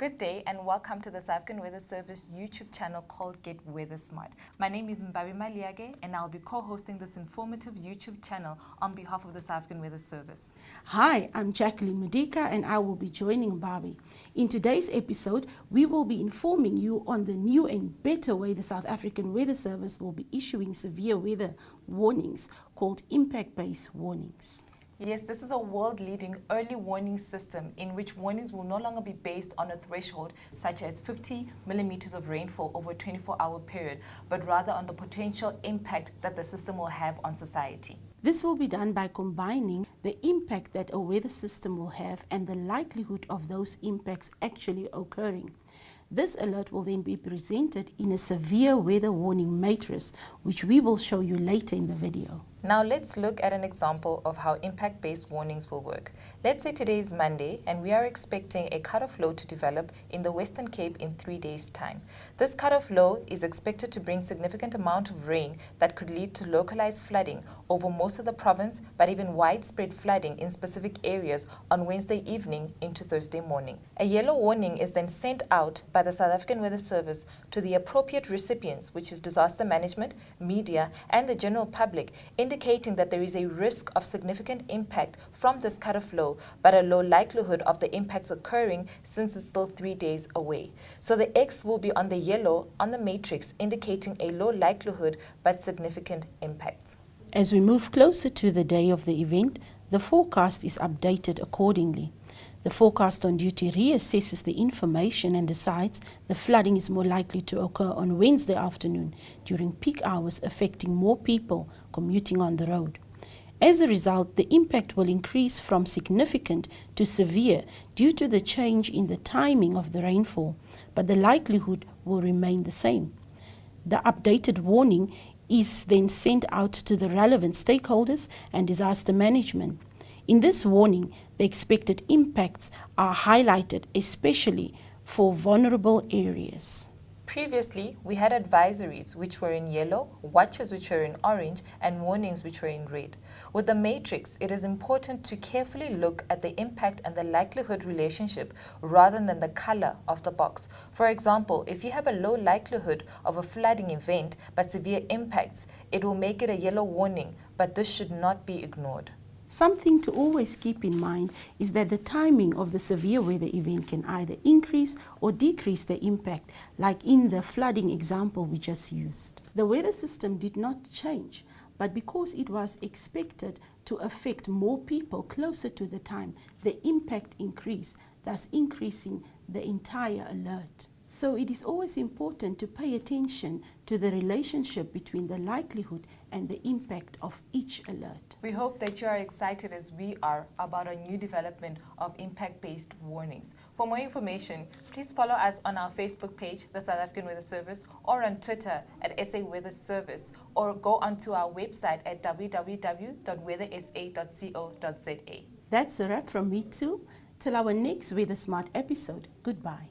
Good day and welcome to the South African Weather Service YouTube channel called Get Weather Smart. My name is Mbabi Maliage and I'll be co-hosting this informative YouTube channel on behalf of the South African Weather Service. Hi, I'm Jacqueline Medika and I will be joining Mbabi. In today's episode, we will be informing you on the new and better way the South African Weather Service will be issuing severe weather warnings called impact-based warnings. Yes, this is a world-leading early warning system in which warnings will no longer be based on a threshold such as 50 millimeters of rainfall over a 24-hour period, but rather on the potential impact that the system will have on society. This will be done by combining the impact that a weather system will have and the likelihood of those impacts actually occurring. This alert will then be presented in a severe weather warning matrix, which we will show you later in the video. Now let's look at an example of how impact-based warnings will work. Let's say today is Monday and we are expecting a cutoff low to develop in the Western Cape in 3 days' time. This cutoff low is expected to bring significant amount of rain that could lead to localized flooding over most of the province, but even widespread flooding in specific areas on Wednesday evening into Thursday morning. A yellow warning is then sent out by the South African Weather Service to the appropriate recipients, which is disaster management, media, and the general public, indicating that there is a risk of significant impact from this cutoff low, but a low likelihood of the impacts occurring since it's still 3 days away. So the X will be on the yellow on the matrix, indicating a low likelihood but significant impact. As we move closer to the day of the event, the forecast is updated accordingly. The forecast on duty reassesses the information and decides the flooding is more likely to occur on Wednesday afternoon during peak hours, affecting more people commuting on the road. As a result, the impact will increase from significant to severe due to the change in the timing of the rainfall, but the likelihood will remain the same. The updated warning is then sent out to the relevant stakeholders and disaster management. In this warning, the expected impacts are highlighted, especially for vulnerable areas. Previously, we had advisories which were in yellow, watches which were in orange, and warnings which were in red. With the matrix, it is important to carefully look at the impact and the likelihood relationship rather than the color of the box. For example, if you have a low likelihood of a flooding event but severe impacts, it will make it a yellow warning, but this should not be ignored. Something to always keep in mind is that the timing of the severe weather event can either increase or decrease the impact, like in the flooding example we just used. The weather system did not change, but because it was expected to affect more people closer to the time, the impact increased, thus increasing the entire alert. So it is always important to pay attention to the relationship between the likelihood and the impact of each alert. We hope that you are excited as we are about a new development of impact-based warnings. For more information, please follow us on our Facebook page, the South African Weather Service, or on Twitter at SA Weather Service, or go onto our website at www.weathersa.co.za. That's a wrap from me too. Till our next Weather Smart episode. Goodbye.